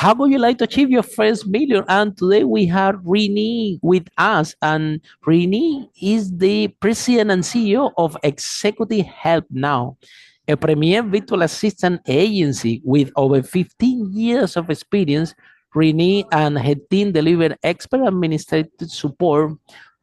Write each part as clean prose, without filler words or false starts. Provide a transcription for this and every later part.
how would you like to achieve your first million? And today we have Rene with us. And Rene is the president and CEO of Executive Help Now, a premier virtual assistant agency with over 15 years of experience. Renee and her team deliver expert administrative support,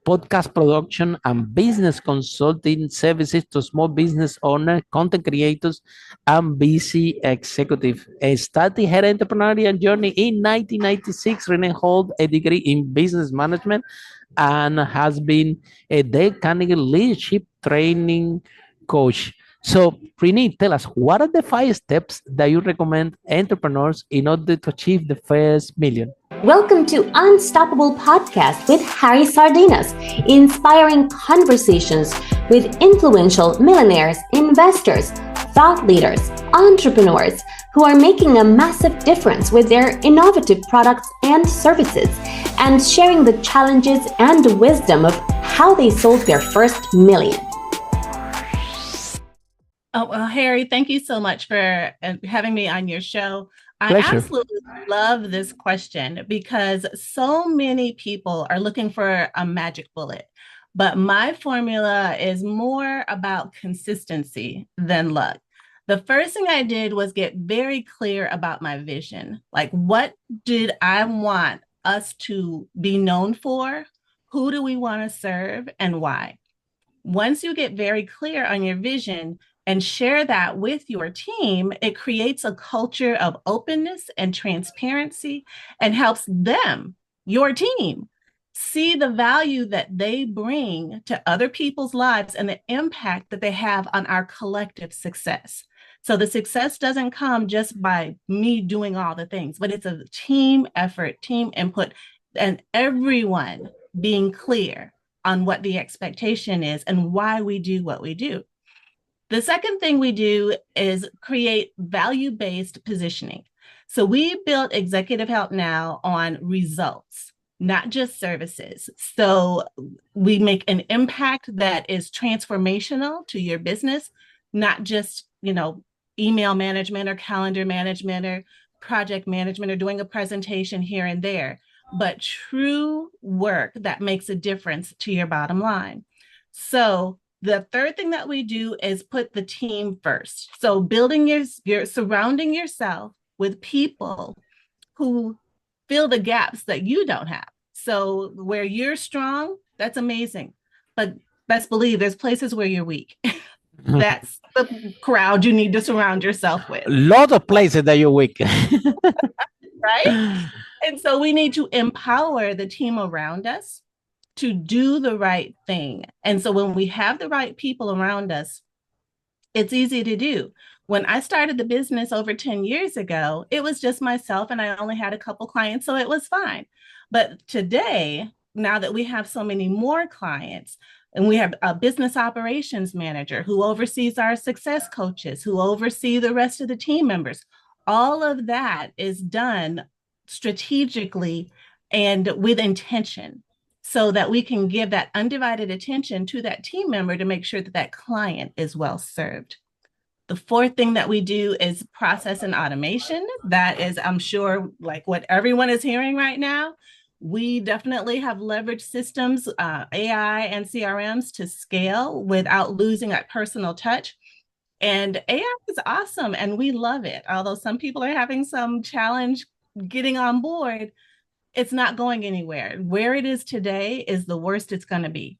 podcast production, and business consulting services to small business owners, content creators, and busy executives. Starting her entrepreneurial journey in 1996, Renee holds a degree in business management and has been a decade leadership training coach. So, Renee, tell us, what are the 5 steps that you recommend entrepreneurs in order to achieve the first million? Welcome to Unstoppable Podcast with Harry Sardinas, inspiring conversations with influential millionaires, investors, thought leaders, entrepreneurs who are making a massive difference with their innovative products and services, and sharing the challenges and wisdom of how they sold their first million. Oh, well, Harry, thank you so much for having me on your show. Pleasure. I absolutely love this question because so many people are looking for a magic bullet. But my formula is more about consistency than luck. The first thing I did was get very clear about my vision. Like, what did I want us to be known for? Who do we want to serve and why? Once you get very clear on your vision and share that with your team, it creates a culture of openness and transparency and helps them, your team, see the value that they bring to other people's lives and the impact that they have on our collective success. So the success doesn't come just by me doing all the things, but it's a team effort, team input, and everyone being clear on what the expectation is and why we do what we do. The second thing we do is create value-based positioning. So we built Executive Help Now on results, not just services. So we make an impact that is transformational to your business, not just, email management or calendar management or project management or doing a presentation here and there, but true work that makes a difference to your bottom line. So the third thing that we do is put the team first. So building your surrounding yourself with people who fill the gaps that you don't have. So where you're strong, that's amazing. But best believe there's places where you're weak. That's the crowd you need to surround yourself with. A lot of places that you're weak. Right? And so we need to empower the team around us to do the right thing. And so when we have the right people around us, it's easy to do. When I started the business over 10 years ago, it was just myself and I only had a couple clients, so it was fine. But today, now that we have so many more clients, and we have a business operations manager who oversees our success coaches, who oversee the rest of the team members, all of that is done strategically and with intention, so that we can give that undivided attention to that team member to make sure that that client is well served. The fourth thing that we do is process and automation. That is, I'm sure, like what everyone is hearing right now. We definitely have leveraged systems, AI and CRMs to scale without losing that personal touch. And AI is awesome and we love it. Although some people are having some challenge getting on board, it's not going anywhere. Where it is today is the worst it's going to be.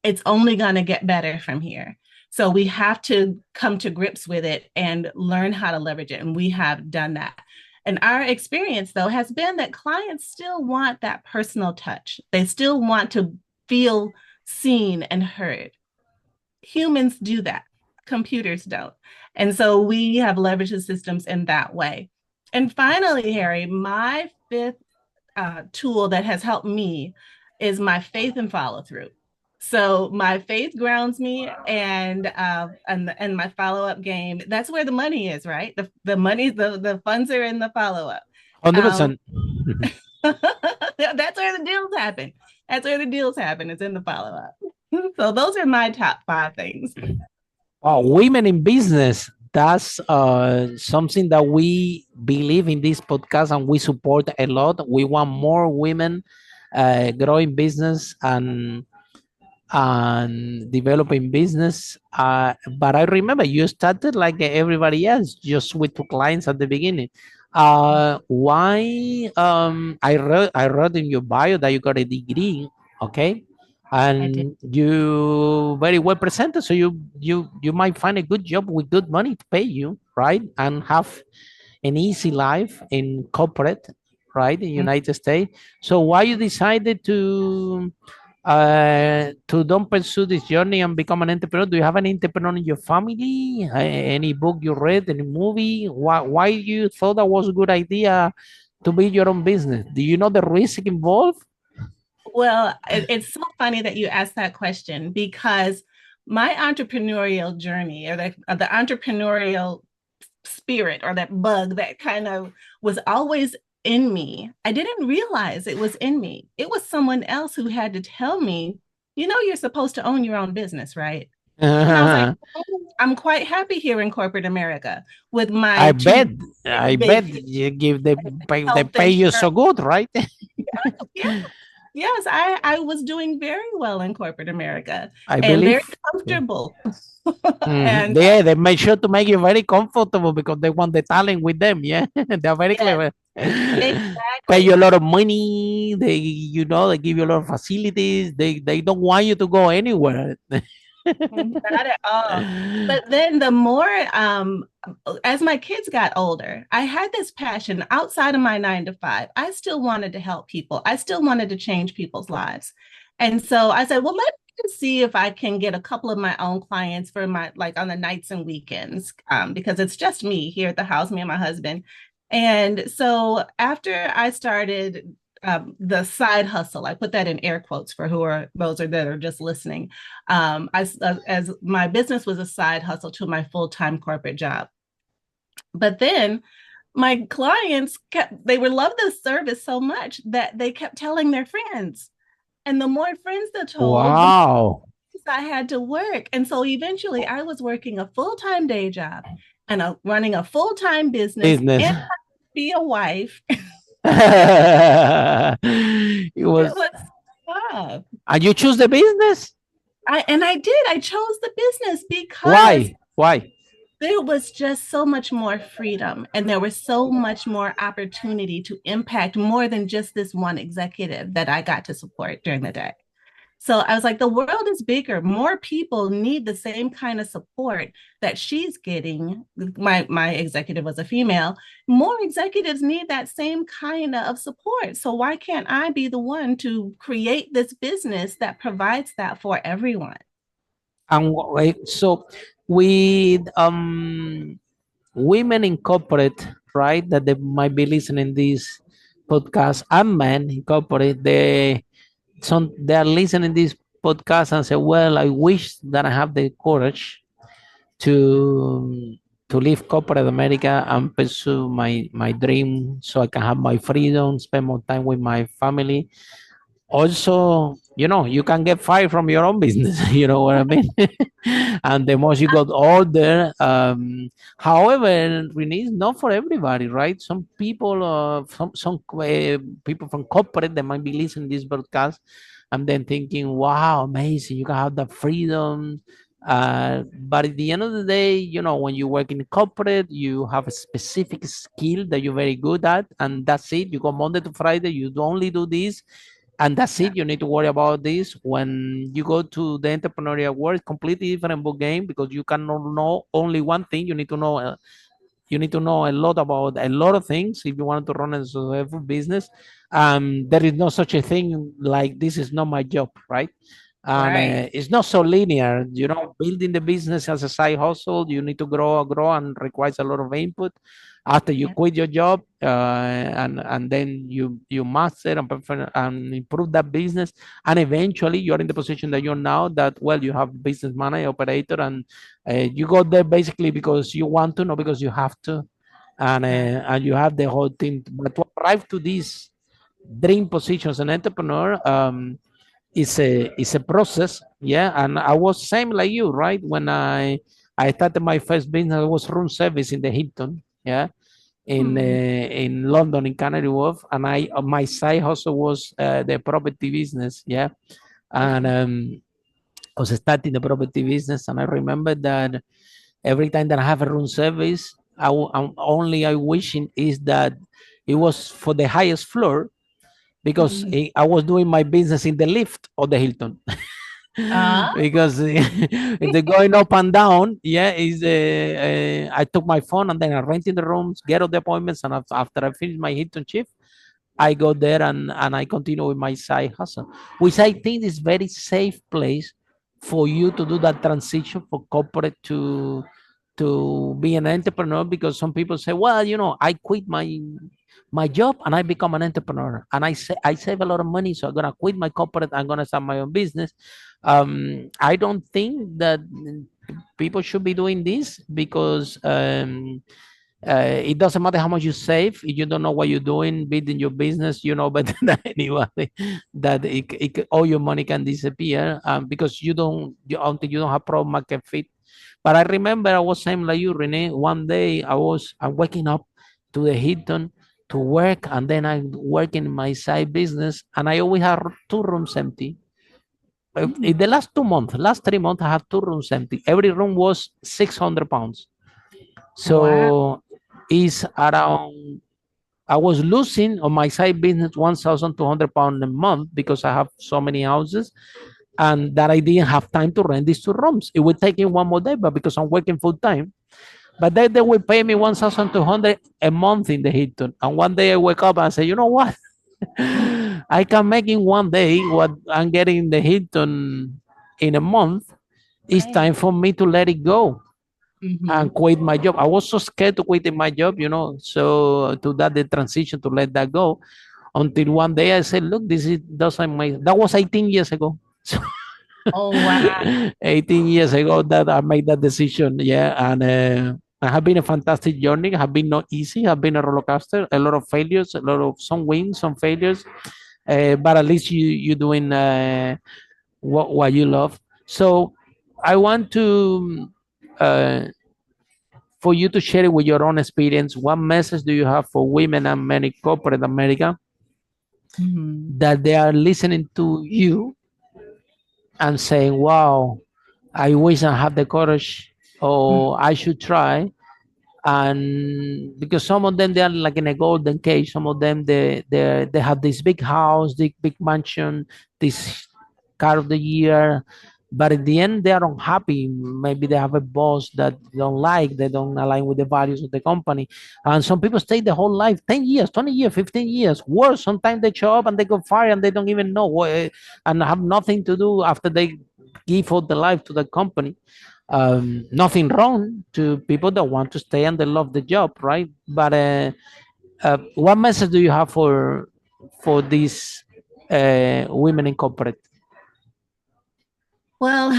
It's only going to get better from here. So we have to come to grips with it and learn how to leverage it. And we have done that. And our experience, though, has been that clients still want that personal touch. They still want to feel seen and heard. Humans do that. Computers don't. And so we have leveraged the systems in that way. And finally, Harry, my fifth tool that has helped me is my faith and follow through. So my faith grounds me, and my follow-up game, that's where the money is, right? The money, the funds are in the follow-up. 100%. That's where the deals happen. That's where the deals happen. It's in the follow-up. So those are my top 5 things. Wow, women in business, that's something that we believe in this podcast and we support a lot. We want more women growing business and developing business. But I remember you started like everybody else, just with two clients at the beginning. Why? I read in your bio that you got a degree, okay, I did. and you very well presented. So you might find a good job with good money to pay you, right, and have an easy life in corporate, right, in Mm. United States. So why you decided to don't pursue this journey and become an entrepreneur? Do you have an entrepreneur in your family? Any book you read, any movie? Why you thought that was a good idea to build your own business? Do you know the risk involved? Well, it's so funny that you asked that question because my entrepreneurial journey or the entrepreneurial spirit or that bug that kind of was always in me. I didn't realize it was in me. It was someone else who had to tell me, you're supposed to own your own business, right? And I was like, I "Oh, I'm quite happy here in corporate America with my bet, two I bet babies, you give they health pay you insurance. so good, right? Yeah, yes, I was doing very well in corporate America I and very believe. comfortable. Mhm. And Yeah, they make sure to make you very comfortable because they want the talent with them. Yeah, they're very yes, clever. Pay you exactly. a lot of money. They give you a lot of facilities. They don't want you to go anywhere. Not at all. But then the more, as my kids got older, I had this passion outside of my 9 to 5. I still wanted to help people. I still wanted to change people's lives. And so I said, well, let me see if I can get a couple of my own clients for my, like on the nights and weekends, because it's just me here at the house, me and my husband. And so after I started the side hustle, I put that in air quotes for who are those are that are just listening. As my business was a side hustle to my full-time corporate job. But then my clients they were love the service so much that they kept telling their friends. And the more friends they told, the more Wow. I had to work. And so eventually I was working a full-time day job and running a full-time business Business. and be a wife. It It was, was tough. and you choose the business? I did. I chose the business because Why? Why? there was just so much more freedom and there was so much more opportunity to impact more than just this one executive that I got to support during the day. So I was like, the world is bigger. More people need the same kind of support that she's getting. My executive was a female. More executives need that same kind of support. So why can't I be the one to create this business that provides that for everyone? And so with women in corporate, right, that they might be listening this podcast, and men in corporate, they are listening this podcast and say, well, I wish that I have the courage to to leave corporate America and pursue my dream so I can have my freedom, spend more time with my family. Also, you can get fired from your own business. You know what I mean? And the most you got older, however, Renee, is not for everybody, right? Some people, some people from corporate, they might be listening to this broadcast and then thinking, wow, amazing, you can have the freedom. But at the end of the day, when you work in corporate, you have a specific skill that you're very good at, and that's it. You go Monday to Friday, you only do this, and that's Yeah, it. You need to worry about this. When you go to the entrepreneurial world, completely different book game, because you cannot know only one thing. You need to know a lot about a lot of things if you want to run a successful business. There is no such a thing like this is not my job, right? And right. it's not so linear. Building the business as a side hustle, you need to grow and requires a lot of input. After you Yeah, quit your job, and then you master and and improve that business, and eventually you're in the position that you're now. That, well, you have business manager, operator, and you go there basically because you want to, not because you have to, and right. you have the whole team. But to arrive to these dream positions, an entrepreneur, it's a process. Yeah, and I was same like you, right? When I I started my first business was room service in the Hilton, yeah, in London in Canary Wharf, and I my side hustle was the property business, yeah, and Okay. I was starting the property business, and I remember that every time that I have a room service, I wishing is that it was for the highest floor because Mhm. I was doing my business in the lift of the Hilton. Ah, Because if they're going up and down, yeah, is I took my phone and then I rented the rooms, get all the appointments, and after I finish my Hilton shift, I go there and I continue with my side hustle, which I think is very safe place for you to do that transition for corporate to be an entrepreneur, because some people say, well, I quit my job and I become an entrepreneur and I save a lot of money, so I'm gonna quit my corporate, I'm gonna start my own business. I don't think that people should be doing this because it doesn't matter how much you save. If you don't know what you're doing, building your business, you know better than anybody that all your money can disappear because until you don't have product market fit. But I remember I was same like you, Rene. One day I'm waking up to the Hilton to work, and then I'm working in my side business, and I always have 2 rooms empty. mm, In the last 3 months, I have 2 rooms empty. Every room was £600. wow. So it's around, I was losing on my side business £1,200 a month because I have so many houses and that I didn't have time to rent these 2 rooms. It would take in one more day, but because I'm working full time, but then they will pay me 1,200 a month in the Hilton. And one day I wake up and I say, you know what? Mm, I can make in one day what I'm getting in the Hilton in a month. It's right. time for me to let it go Hmm. and quit my job. I was so scared to quit my job, so to that the transition to let that go until one day I said, look, this is doesn't make that was 18 years ago. So Oh, wow. 18 years ago that I made that decision. Yeah. And it have been a fantastic journey. Have been not easy. Have been a roller coaster, a lot of failures, a lot of some wins, some failures. But at least you're doing what you love. So I want to uh, for you to share it with your own experience. What message do you have for women and men in corporate America Mhm. that they are listening to you and saying, wow, I wish I have the courage Mm, or I should try. And because some of them they are like in a golden cage, some of them they have this big house, big mansion, this car of the year, but in the end they are unhappy. Maybe they have a boss that they don't like, they don't align with the values of the company, and some people stay the whole life, 10 years, 20 years, 15 years. Worse, sometimes they show up and they go fire and they don't even know what, and have nothing to do after they give all the life to the company. Nothing wrong to people that want to stay and they love the job, right? But what message do you have for these women in corporate? well,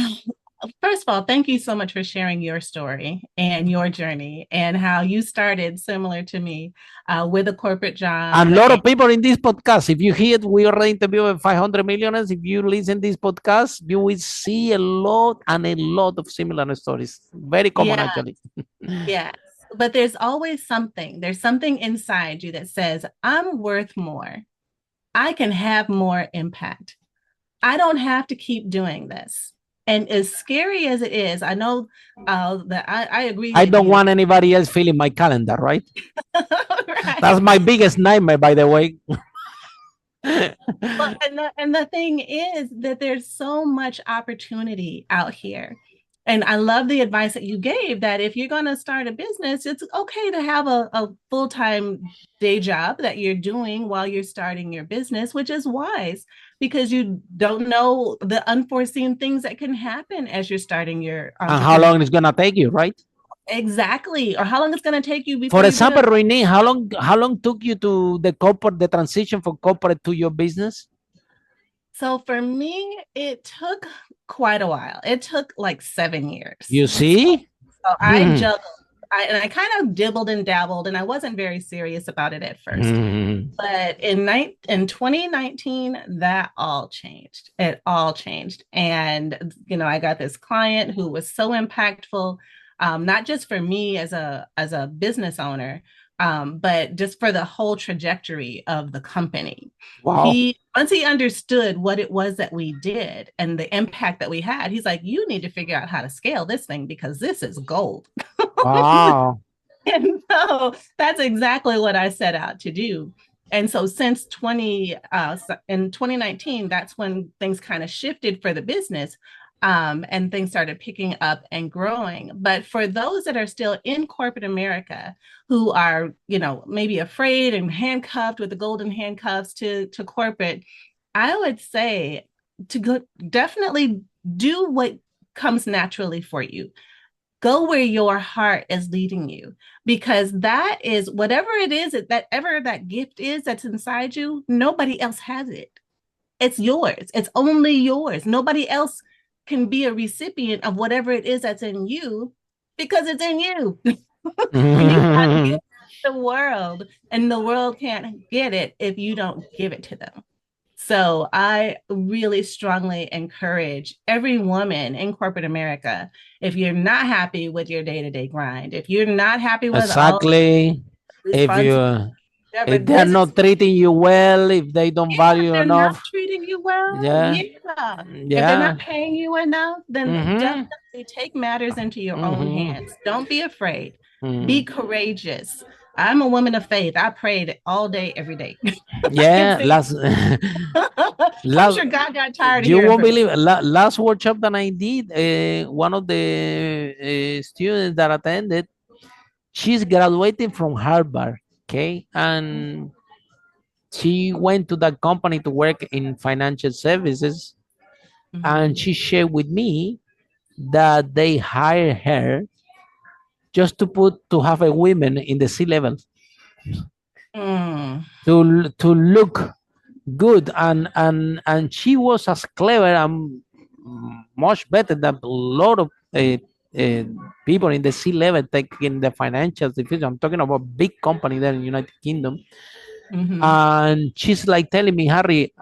first of all, thank you so much for sharing your story and your journey and how you started similar to me with a corporate And job. a lot of people in this podcast, if you hear we already interviewed 500 millionaires, if you listen this podcast, you will see a lot and a lot of similar stories. Very common, Yeah, actually. yes. But there's something inside you that says, I'm worth more. I can have more impact. I don't have to keep doing this. And as scary as it is, I know that I agree I with don't you. want anybody else filling my calendar, right? Right. That's my biggest nightmare, by the way. Well, and the thing is that there's so much opportunity out here. And I love the advice that you gave that if you're going to start a business, it's okay to have a full-time day job that you're doing while you're starting your business, which is wise because you don't know the unforeseen things that can happen as you're starting your And how entrepreneur. long it's gonna take you, right? Exactly. Or how long it's going to take you For before you get example, a. Renee, how long took you to the transition from corporate to your business? So for me, it took quite a while. It took like 7 years. You see? So I Hmm. juggled. I kind of dibbled and dabbled, and I wasn't very serious about it at first. Hmm. But in 2019, that all changed. It all changed. And, I got this client who was so impactful. not just for me as a business owner, but just for the whole trajectory of the company. Wow. Once he understood what it was that we did and the impact that we had, he's like, you need to figure out how to scale this thing because this is gold. Wow. And so that's exactly what I set out to do. And so since in 2019, that's when things kind of shifted for the business, and things started picking up and growing. But for those that are still in corporate America, who are, maybe afraid and handcuffed with the golden handcuffs to corporate, I would say to go definitely do what comes naturally for you. Go where your heart is leading you, because that is whatever it is that gift is that's inside you. Nobody else has it. It's yours. It's only yours. Nobody else can be a recipient of whatever it is that's in you because it's in you. And you got to give the world, and the world can't get it if you don't give it to them. So I really strongly encourage every woman in corporate America, if you're not happy with your day-to-day grind, if you're not happy with all Exactly. the If responsibilities, if they're this is, not treating you well, if they don't yeah, if value they're not enough, treating you well, yeah, yeah. If they're yeah. not paying you enough, then Mm-hmm. definitely take matters into your own Mm-hmm. hands. Don't be afraid. Be Mm. courageous. I'm a woman of faith. I prayed all day, every day. I can Yeah, say last I'm last sure God got tired of you hearing won't from me. believe last workshop that I did, one of the students that attended, she's graduating from Harvard, okay, and she went to that company to work in financial services, and Mm-hmm. she shared with me that they hire her just to have a woman in the C level Mm. to look good, and she was as clever and much better than a lot of uh, people in the C level taking the financial division. I'm talking about big company there in United Kingdom. Mm-hmm. And she's like telling me, Harry,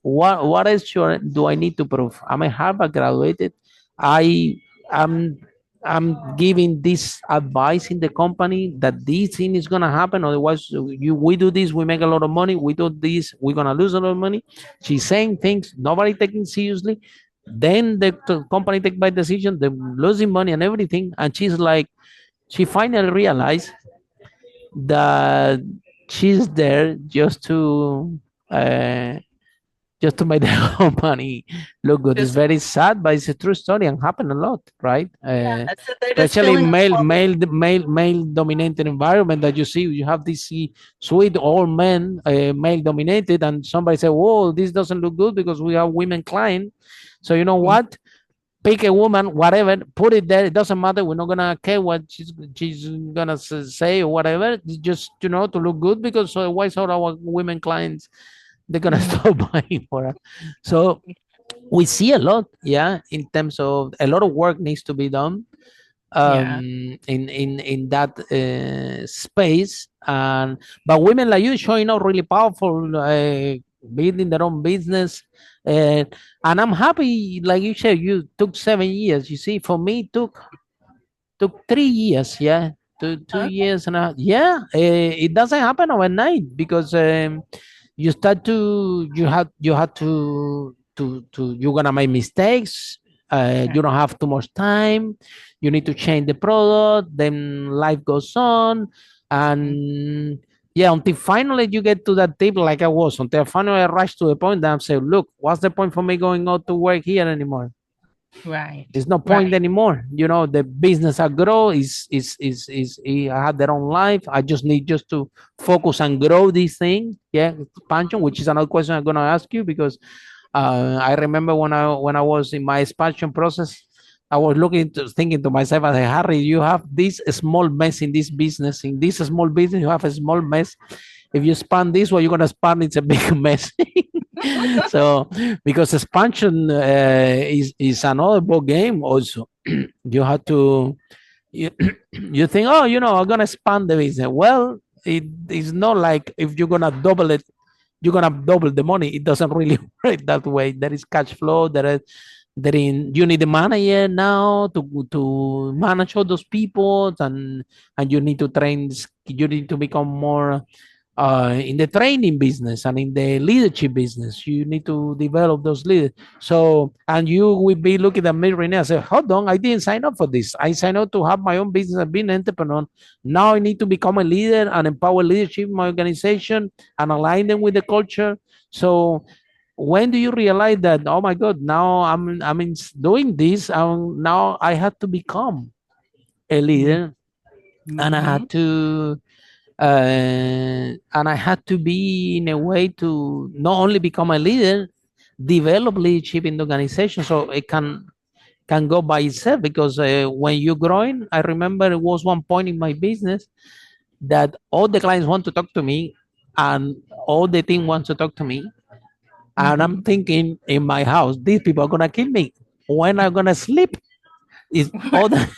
what else do I need to prove? I'm a Harvard graduated. I am I'm giving this advice in the company that this thing is gonna happen. Otherwise, we do this, we make a lot of money. We do this, we're gonna lose a lot of money. She's saying things nobody taking seriously. Then the company take by decision, they're losing money and everything. And she's like, she finally realized that she's there uh, just to make the company look good. It's Just very sad, but it's a true story and happen a lot, right? yeah, so they're just Especially filling a male dominated environment that you see. You have this sweet old men, male dominated, and somebody say, "Whoa, this doesn't look good because we have women client." So you know hole. what? Pick a woman, whatever, put it there. It doesn't matter. We're not gonna care what she's gonna say or whatever. Just to look good, because otherwise all our women clients, they're gonna Mm-hmm. stop buying for us. So we see a lot, yeah, in terms of a lot of work needs to be done Yeah. in that space. And but women like you showing up really powerful, building their own business. And I'm happy, like you said, you took 7 years. You see, for me, it took 3 years. Yeah, two Okay. years and a half. Yeah, it doesn't happen overnight, because you start to you have to you're gonna make mistakes. Right. You don't have too much time. You need to change the product. Then life goes on, and yeah, until finally you get to that tip, like I was, until finally I rush to the point that I'm saying, look, what's the point for me going out to work here anymore? Right. There's no point Right. anymore. The business I grow is I have their own life. I just need just to focus and grow this thing. Yeah, expansion, which is another question I'm gonna ask you, because I remember when I was in my expansion process, I was thinking to myself, I said, Harry, you have this small mess in this business. In this small business, you have a small mess. If you expand this, what you're gonna expand, it's a big mess. So, because expansion is another ball game also. You have to you, you think, oh, I'm gonna expand the business. Well, it is not like if you're gonna double it, you're gonna double the money. It doesn't really work that way. There is cash flow. Then you need a manager now to manage all those people, and you need to train. You need to become more in the training business and in the leadership business. You need to develop those leaders. So, and you will be looking at me right now and say, hold on, I didn't sign up for this. I signed up to have my own business and be an entrepreneur. Now I need to become a leader and empower leadership in my organization and align them with the culture. So, when do you realize that, oh my God, now I'm doing this, now I had to become a leader, and I Mm-hmm. had to and I had to be in a way to not only become a leader, develop leadership in the organization so it can go by itself. Because when you're growing, I remember it was one point in my business that all the clients want to talk to me, and all the team wants to talk to me, and I'm Mm-hmm. thinking in my house, these people are gonna kill me. When I'm gonna sleep, is all the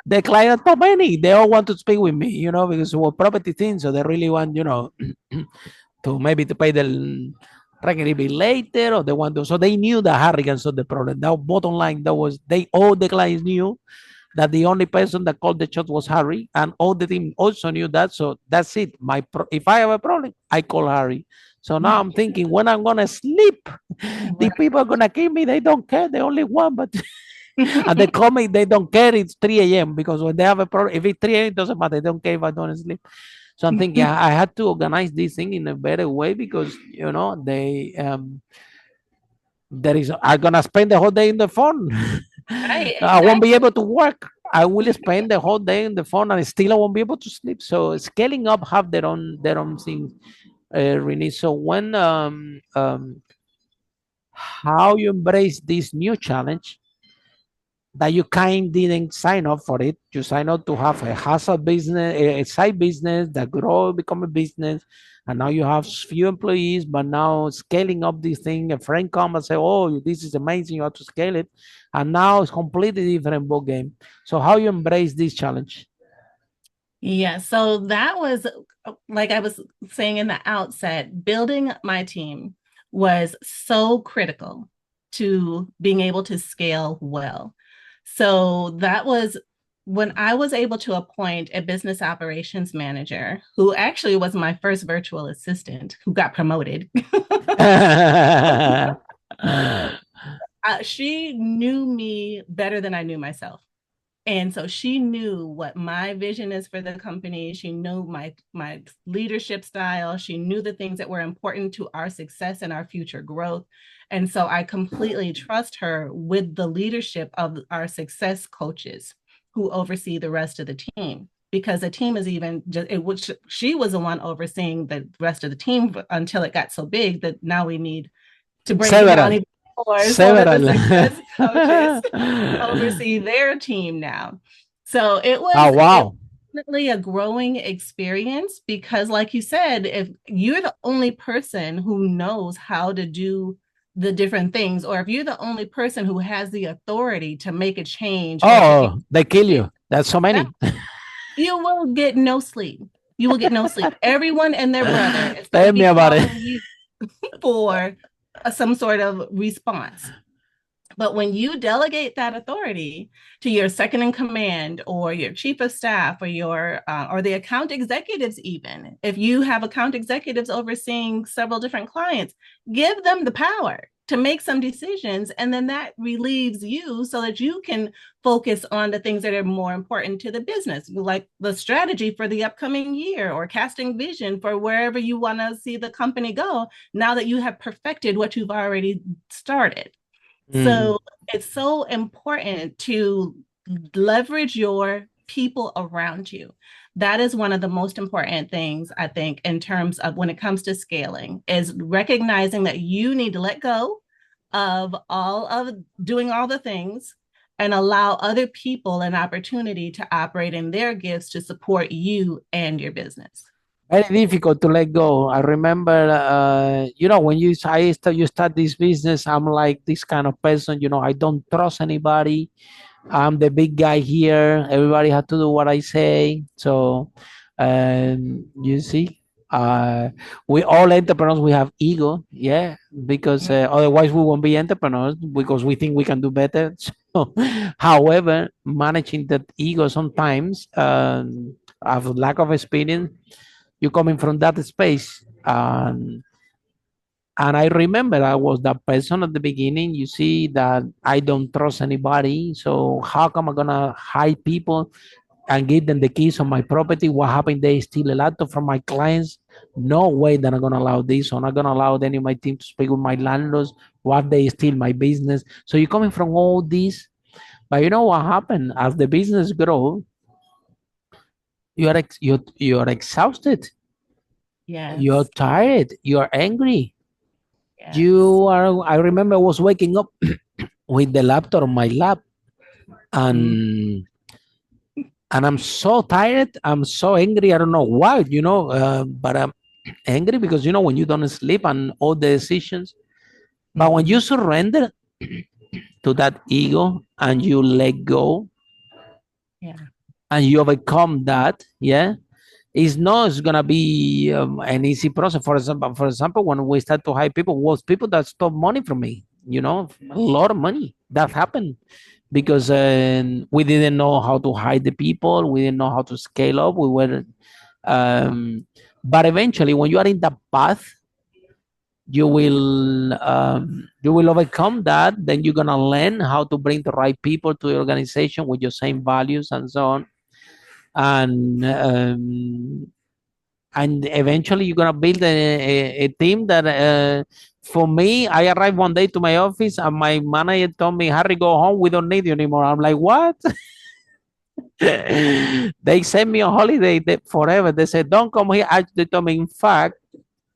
the clients not many. They all want to speak with me, because we're property things, so they really want, to maybe to pay the regular bill later, or they want to. So they knew the hurricanes of the problem. Now, bottom line, that was they all the clients knew that the only person that called the shot was Harry, and all the team also knew that. So that's it. If I have a problem, I call Harry. So now I'm thinking, when I'm gonna sleep, the Right. people are gonna kill me. They don't care. They only want, but and they call me. They don't care. It's 3 a.m. because when they have a problem, if it's 3 a.m., it doesn't matter. They don't care if I don't sleep. So I'm thinking, I had to organize this thing in a better way, because there is I'm gonna spend the whole day in the phone. Right, I won't be able exactly. to work. I will spend the whole day in the phone, and still I won't be able to sleep. So scaling up have their own things, Renee. So how you embrace this new challenge that you kind didn't sign up for it. You sign up to have a hustle business, a side business that grow, become a business, and now you have few employees. But now scaling up this thing, a friend come and say, "Oh, this is amazing! You have to scale it," and now it's completely different ball game. So how you embrace this challenge? Yeah, so that was like I was saying in the outset, building my team was so critical to being able to scale well. So that was when I was able to appoint a business operations manager who actually was my first virtual assistant who got promoted. She knew me better than I knew myself. And so she knew what my vision is for the company. She knew my leadership style. She knew the things that were important to our success and our future growth. And so I completely trust her with the leadership of our success coaches who oversee the rest of the team. Because the team is even just it, which she was the one overseeing the rest of the team until it got so big that now we need to break it down Several, even more so that the several. success coaches oversee their team now. So Oh it wow! was definitely a growing experience because, like you said, if you're the only person who knows how to do the different things, or if you're the only person who has the authority to make a change or to Oh, they kill it, you. That's so that many. you will get no sleep. You will get no sleep. Everyone and their brother is going to Tell be me about it. calling you for some sort of response. But when you delegate that authority to your second in command or your chief of staff or your or the account executives, even if you have account executives overseeing several different clients, give them the power to make some decisions, and then that relieves you so that you can focus on the things that are more important to the business, like the strategy for the upcoming year or casting vision for wherever you want to see the company go now that you have perfected what you've already started. Mm. So it's so important to leverage your people around you. That is one of the most important things, I think, in terms of when it comes to scaling, is recognizing that you need to let go of all of doing all the things and allow other people an opportunity to operate in their gifts to support you and your business. Very difficult to let go. I remember, when you start this business, I'm like this kind of person. I don't trust anybody. I'm the big guy here. Everybody had to do what I say. So, you see, Uh, we all entrepreneurs, we have ego, yeah, because otherwise we won't be entrepreneurs because we think we can do better. So, however, managing that ego sometimes, have lack of experience, you coming from that space. And I remember I was that person at the beginning. You see that I don't trust anybody. So how come I'm gonna hire people and give them the keys on my property? What happened? They steal a laptop from my clients. No way that I'm gonna allow this. I'm not gonna allow any of my team to speak with my landlords. What they steal my business. So you're coming from all this, but you know what happened? As the business grow, you're exhausted. You're Yes. tired. You're angry. Yes. You are. I remember I was waking up with the laptop on my lap, Mm, and I'm so tired. I'm so angry. I don't know why, but I'm angry because when you don't sleep and all the decisions. But when you mhm. surrender to that ego and you let go Yeah. and you overcome that, yeah, it's not it's gonna be an easy process. For example, when we start to hire people, was people that stole money from me. A lot of money that happened because we didn't know how to hide the people. We didn't know how to scale up. We were, but eventually, when you are in the path, you will overcome that. Then you're gonna learn how to bring the right people to the organization with your same values and so on. And eventually you're gonna build a team that. For me, I arrived one day to my office and my manager told me, "Harry, go home. We don't need you anymore." I'm like, "What?" They sent me on holiday forever. They said, "Don't come here." Actually, told me, in fact,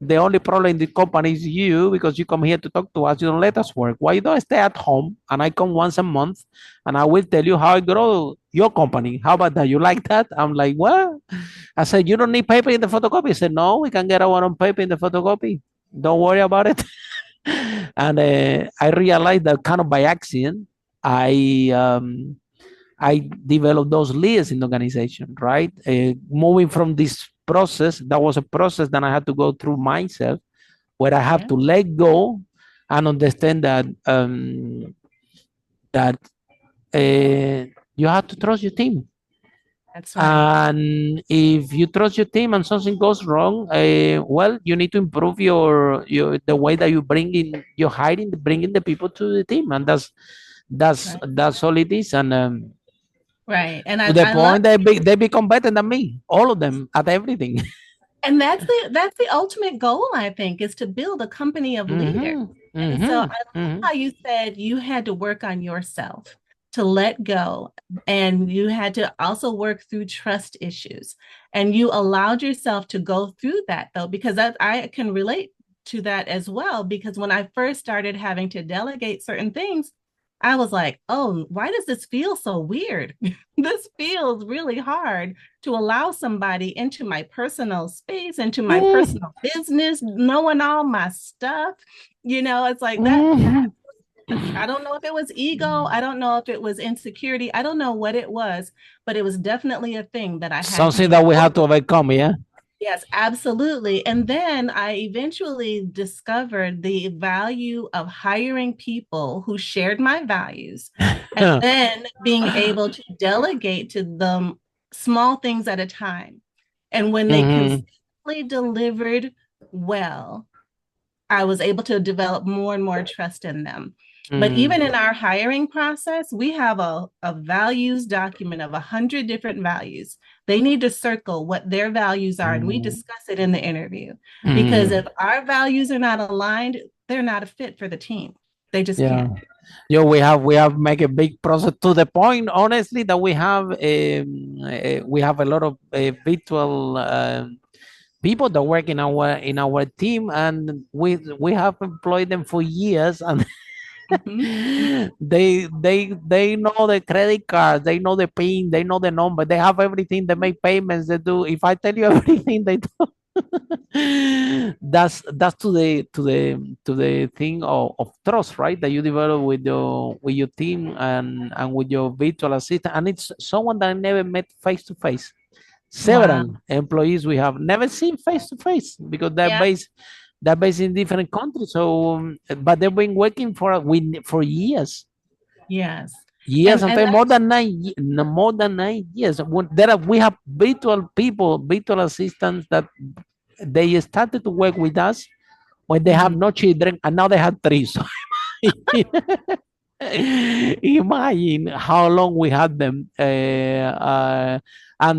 the only problem in the company is you because you come here to talk to us. You don't let us work. Why you don't stay at home and I come once a month and I will tell you how I grow your company? How about that? You like that? I'm like, what? I said, you don't need paper in the photocopy. He said, no, we can get our own paper in the photocopy. Don't worry about it. And I realized that kind of by accident, I um, I developed those leaders in the organization, right? Moving from this process, that was a process that I had to go through myself, where I have Yeah. to let go and understand that you have to trust your team. That's right. And if you trust your team and something goes wrong, well, you need to improve your the way that you bring in your hiring, bringing the people to the team, and that's Right. that's all it is. And Right. And to I, the I love point they become better than me, all of them at everything. and that's the ultimate goal, I think, is to build a company of leaders. Mm-hmm. And so I Mm-hmm. love Mm-hmm. how you said you had to work on yourself to let go. And you had to also work through trust issues. And you allowed yourself to go through that, though, because I can relate to that as well. Because when I first started having to delegate certain things, I was like, oh, why does this feel so weird? This feels really hard to allow somebody into my personal space, into my personal business, knowing all my stuff. It's like that. Mm-hmm. I don't know if it was ego. I don't know if it was insecurity. I don't know what it was, but it was definitely a thing that I had to Something get that we have to over. overcome, yeah. Yes, absolutely. And then I eventually discovered the value of hiring people who shared my values and then being able to delegate to them small things at a time. And when they Mm-hmm. consistently delivered well, I was able to develop more and more trust in them. But even in our hiring process, we have a values document of 100 different values. They need to circle what their values are, and we discuss it in the interview. Because Mm-hmm. if our values are not aligned, they're not a fit for the team. They just Yeah. can't. We have make a big process to the point, honestly, that we have a lot of virtual people that work in our team, and we have employed them for years, and Mhm. they know the credit cards, they know the pin, they know the number, they have everything, they make payments, they do. If I tell you everything they do, that's to the thing of trust, right? That you develop with your team and with your virtual assistant, and it's someone that I never met face to face. Wow. several employees we have never seen face to face because Yeah. they're based in different countries. So, but they've been working for years. Yes. Yes, And sometimes more than 9 years. We have virtual people, virtual assistants that they started to work with us when they have mhm. no children, and now they have three. So imagine how long we had them. And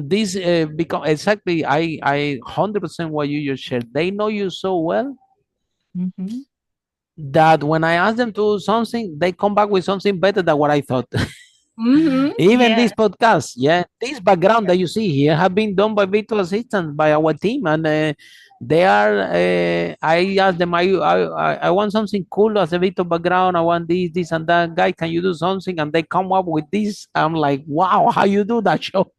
this become exactly I 100% what you just shared. They know you so well Mhm. that when I ask them to do something, they come back with something better than what I thought. Mhm. Even Yeah. this podcast, yeah, this background that you see here have been done by virtual assistants by our team, and they are. I asked them, I want something cool as a virtual background. I want this, and that. Guy, can you do something? And they come up with this. I'm like, wow, how you do that show?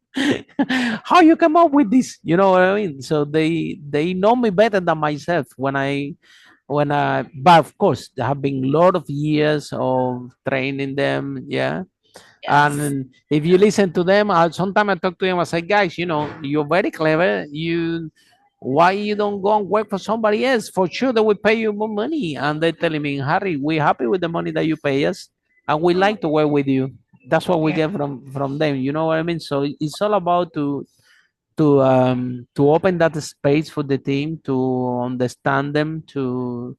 How you come up with this? You know what I mean? So they know me better than myself but of course there have been a lot of years of training them, yeah. Yes. And if you listen to them, sometimes I talk to them. I say, guys, you're very clever. Why you don't go and work for somebody else? For sure, they will pay you more money. And they're telling me, Harry, we're happy with the money that you pay us, and we Oh, like to work with you. That's what we yeah. get from them. You know what I mean? So it's all about to open that space for the team to understand them to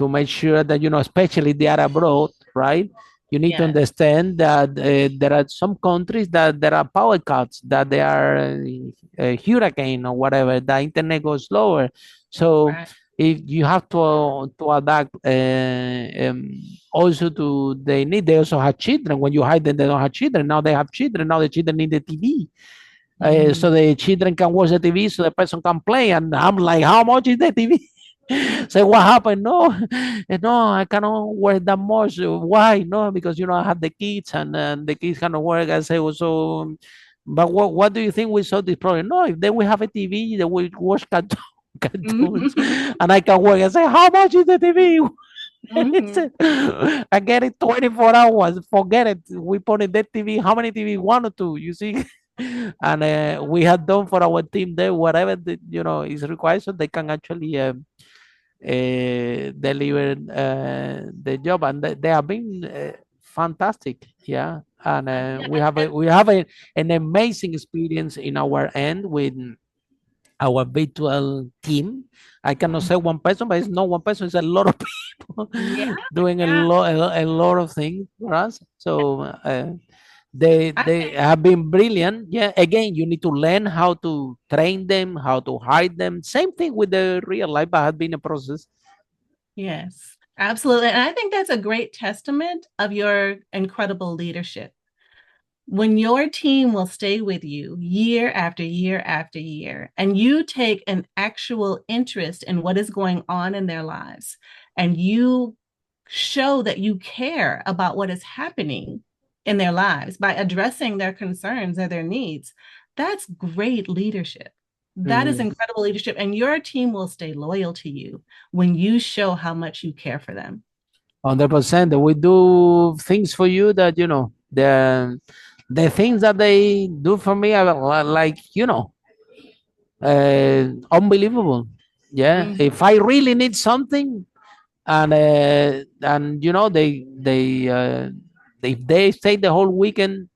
make sure that especially they are abroad, right? You need to Yes. understand that there are some countries that there are power cuts, that there are a hurricane or whatever, the internet goes slower. So Right. if you have to adapt, also to they also have children. When you hide them, they don't have children. Now they have children. Now the children need the TV. Mhm. So the children can watch the TV, so the person can play. And I'm like, how much is the TV? So what happened? No, no, I cannot work that much. Why? No, because I have the kids, and the kids cannot work. I say, well, so, but what do you think we solve this problem? No, if they will have a TV, they will watch cartoons, Mhm. and I can work. I say, how much is the TV? He Mhm. said, I get it 24 hours. Forget it. We put in that TV. How many TV? One or two, you see? And we had done for our team there whatever is required, so they can actually deliver the job, and they have been fantastic. Yeah, and Yeah. we have an amazing experience in our end with our virtual team. I cannot say one person, but it's not one person, it's a lot of people Yeah. doing Yeah. a lot of things for us. So they I have been brilliant. Yeah, again, you need to learn how to train them, how to hide them. Same thing with the real life, but has been a process. Yes, absolutely. And I think that's a great testament of your incredible leadership. When your team will stay with you year after year after year, and you take an actual interest in what is going on in their lives, and you show that you care about what is happening in their lives by addressing their concerns or their needs, that's great leadership. That is Mhm. incredible leadership. And your team will stay loyal to you when you show how much you care for them. 100%. We do things for you that the things that they do for me are like unbelievable. Yeah, Mm-hmm. if I really need something, and if they stay the whole weekend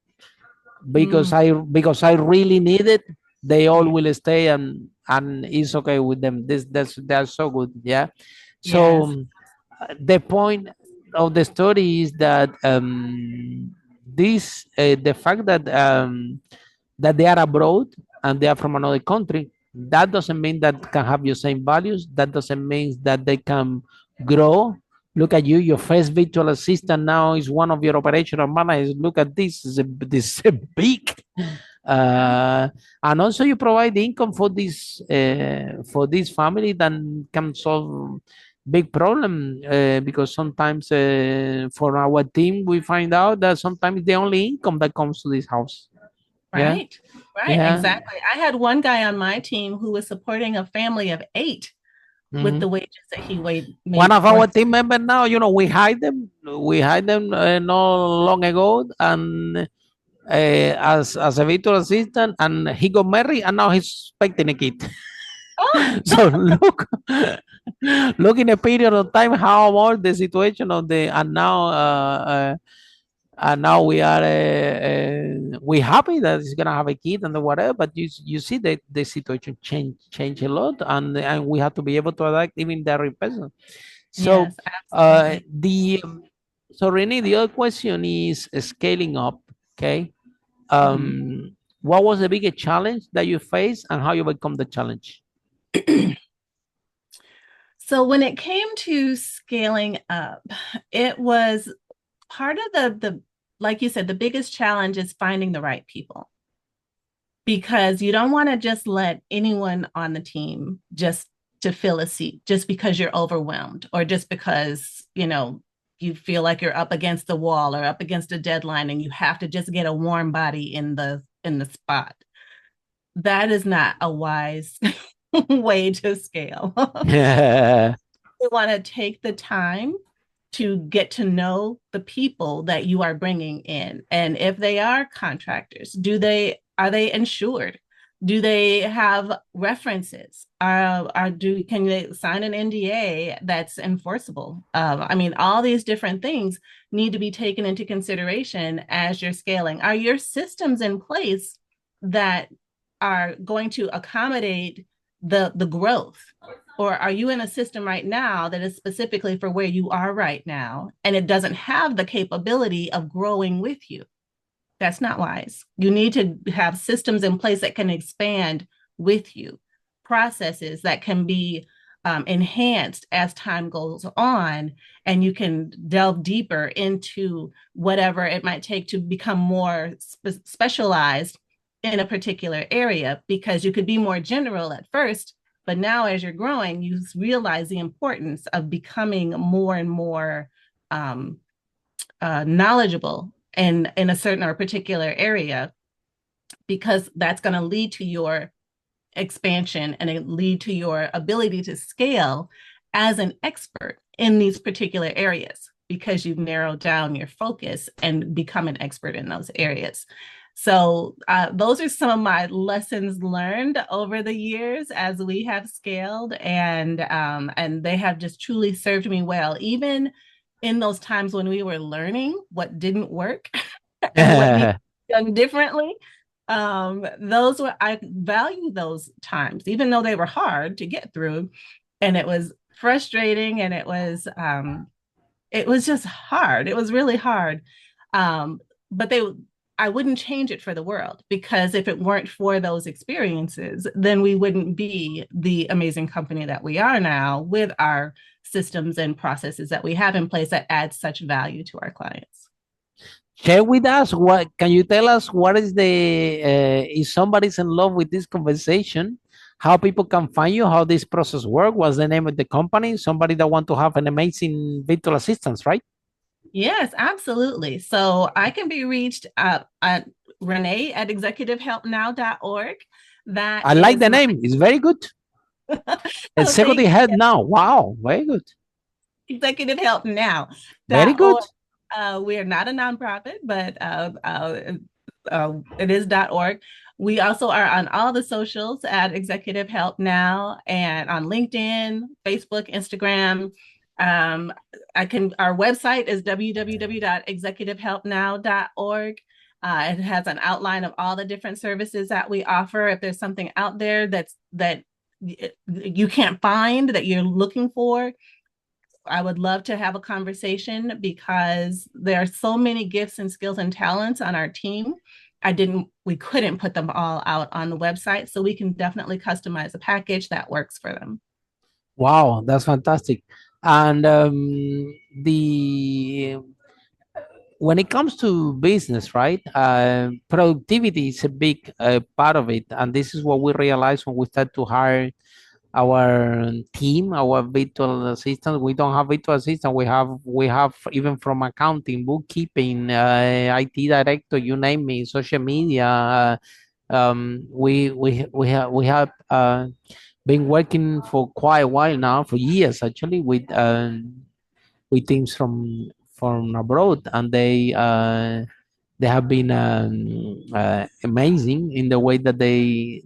Mm-hmm. because I really need it, they all Yeah. will stay, and it's okay with them. That's so good. Yeah. So Yes. the point of the story is that the fact that they are abroad and they are from another country, that doesn't mean that can have your same values. That doesn't mean that they can grow. Look at you, your first virtual assistant now is one of your operational managers. Look at this, this is a big. Uh, and also you provide income for this family that can solve big problem, because sometimes for our team we find out that sometimes the only income that comes to this house. Yeah, Right. Right. yeah. Exactly. I had one guy on my team who was supporting a family of 8 with Mhm. the wages that he One made of for our his. team members now, we hired them. We hired them not long ago, and as a virtual assistant, and he got married, and now he's expecting a kid. Oh, So look in a period of time how more the situation of the and now we happy that he's gonna have a kid and whatever. But you see that the situation change a lot, and we have to be able to adapt even that person. So yes, absolutely. the so Renee, the other question is scaling up. Okay, Mhm. what was the biggest challenge that you faced, and how you overcome the challenge? So when it came to scaling up, it was part of the like you said, the biggest challenge is finding the right people, because you don't want to just let anyone on the team just to fill a seat just because you're overwhelmed, or just because, you feel like you're up against the wall or up against a deadline and you have to just get a warm body in the spot. That is not a wise way to scale. Yeah. You want to take the time to get to know the people that you are bringing in, and if they are contractors, are they insured? Do they have references? Can they sign an NDA that's enforceable? I mean, all these different things need to be taken into consideration as you're scaling. Are your systems in place that are going to accommodate the growth? Or are you in a system right now that is specifically for where you are right now, and it doesn't have the capability of growing with you? That's not wise. You need to have systems in place that can expand with you, processes that can be enhanced as time goes on, and you can delve deeper into whatever it might take to become more specialized in a particular area, because you could be more general at first, but now as you're growing, you realize the importance of becoming more and more knowledgeable in a certain or particular area, because that's going to lead to your expansion and it lead to your ability to scale as an expert in these particular areas, because you've narrowed down your focus and become an expert in those areas. So those are some of my lessons learned over the years as we have scaled, and they have just truly served me well, even in those times when we were learning what didn't work and what needs to be done differently. Those were, I value those times, even though they were hard to get through, and it was frustrating, and it was just hard. It was really hard. But I wouldn't change it for the world, because if it weren't for those experiences, then we wouldn't be the amazing company that we are now, with our systems and processes that we have in place that add such value to our clients. Share with us, what can you tell us, what is the if somebody's in love with this conversation, how people can find you, how this process work, what's the name of the company, somebody that want to have an amazing virtual assistance, right? Yes, absolutely. So I can be reached at Renee at executivehelpnow.org. That I like is the my name, it's very good. oh, thank Executive head now, wow, very good, very good. executivehelpnow.org. We are not a nonprofit, but it is .org. We also are on all the socials at Executive Help Now, and on LinkedIn, Facebook, Instagram. Our website is www.executivehelpnow.org. It has an outline of all the different services that we offer. If there's something out there that you can't find that you're looking for, I would love to have a conversation, because there are so many gifts and skills and talents on our team. We couldn't put them all out on the website, so we can definitely customize a package that works for them. Wow, that's fantastic. And the when it comes to business, right? Productivity is a big part of it, and this is what we realized when we start to hire our team, our virtual assistant. We don't have virtual assistant. We have even from accounting, bookkeeping, IT director, you name me, social media. We have been working for quite a while now, for years actually, with teams from abroad, and they have been amazing in the way that they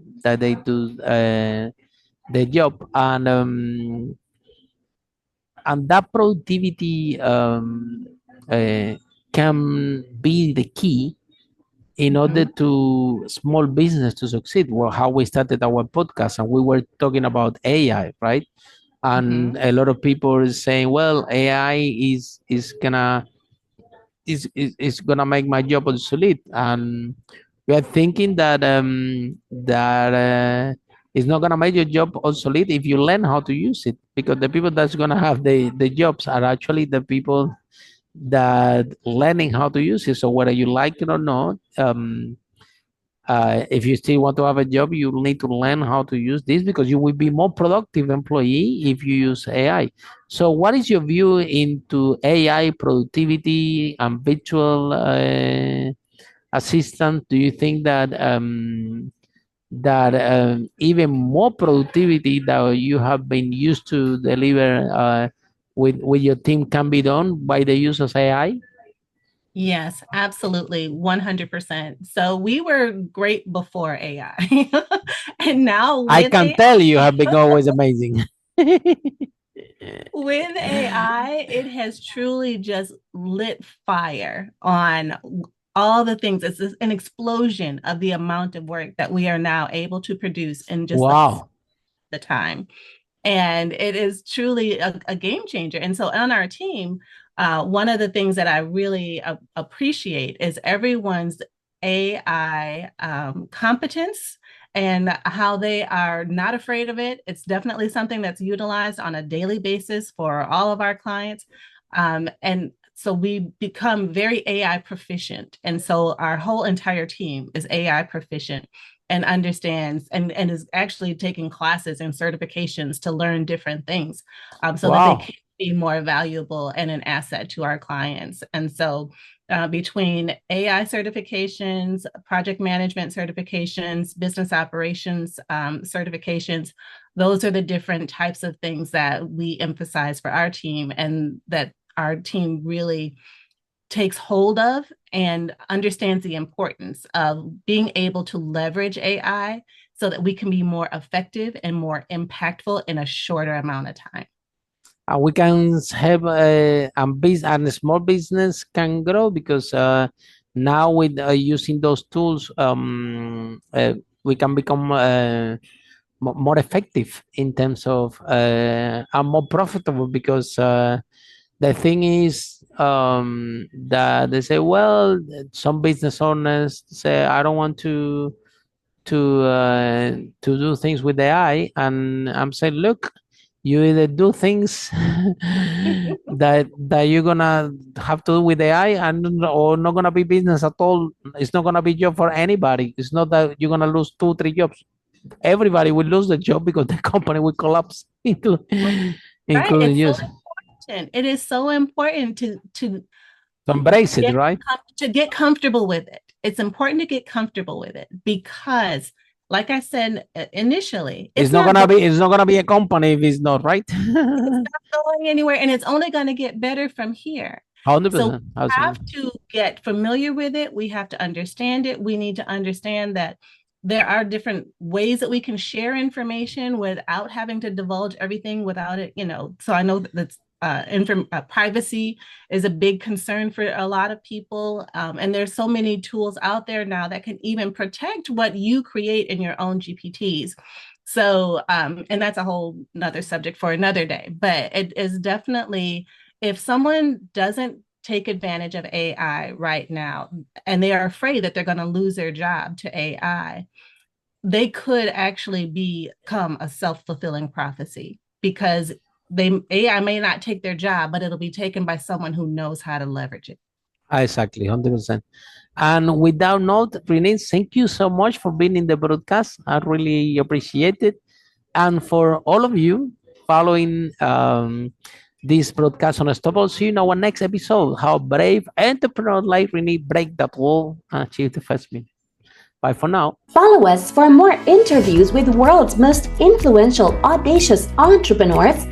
do their job, and that productivity can be the key in order Mhm. to small business to succeed. Well, how we started our podcast, and we were talking about AI, right? And Mhm. a lot of people are saying, well, AI is gonna is gonna make my job obsolete, and we are thinking that it's not gonna make your job obsolete if you learn how to use it, because the people that's gonna have the jobs are actually the people that learning how to use it. So whether you like it or not, if you still want to have a job, you need to learn how to use this, because you will be more productive employee if you use AI. So, what is your view into AI productivity and virtual assistant? Do you think that even more productivity that you have been used to deliver with your team can be done by the use of AI? Yes, absolutely, 100%. So we were great before AI. And now I can tell you have been always amazing. with AI, it has truly just lit fire on all the things. It's an explosion of the amount of work that we are now able to produce in just Wow. the time. And it is truly a game changer. And so on our team, one of the things that I really appreciate is everyone's AI competence and how they are not afraid of it. It's definitely something that's utilized on a daily basis for all of our clients. And so we become very AI proficient. And so our whole entire team is AI proficient and understands and is actually taking classes and certifications to learn different things, so that they Wow. can be more valuable and an asset to our clients. And so between AI certifications, project management certifications, business operations certifications, those are the different types of things that we emphasize for our team and that our team really takes hold of and understands the importance of being able to leverage AI so that we can be more effective and more impactful in a shorter amount of time. We can have and a small business can grow, because now with using those tools, we can become more effective in terms of and more profitable, because the thing is that they say, well, some business owners say, I don't want to do things with AI, and I'm saying, look, you either do things that you're gonna have to do with AI, and or not gonna be business at all. It's not gonna be job for anybody. It's not that you're gonna lose 2 3 jobs. Everybody will lose the job, because the company will collapse, Right. including It's you. so important. It is so important To embrace it, get right? to get comfortable with it. It's important to get comfortable with it because, like I said initially, It's it's not not gonna going. be. It's not gonna be a company if it's not right. It's not going anywhere, and it's only going to get better from here. Hundred So percent, we have absolutely. to get familiar with it. We have to understand it. We need to understand that there are different ways that we can share information without having to divulge everything without it, So I know that that's privacy is a big concern for a lot of people. And there's so many tools out there now that can even protect what you create in your own GPTs. So, and that's a whole another subject for another day, but it is definitely, if someone doesn't take advantage of AI right now and they are afraid that they're going to lose their job to AI, they could actually become a self-fulfilling prophecy because AI may not take their job, but it'll be taken by someone who knows how to leverage it. Exactly, 100%. And without note, Renee, thank you so much for being in the broadcast. I really appreciate it. And for all of you following this broadcast on Stop, see you in our next episode. How brave entrepreneur like Renee break that wall and achieve the first million. Bye for now. Follow us for more interviews with world's most influential, audacious entrepreneurs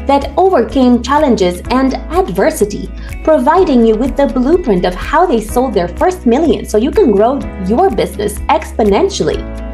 that overcame challenges and adversity, providing you with the blueprint of how they sold their first million so you can grow your business exponentially.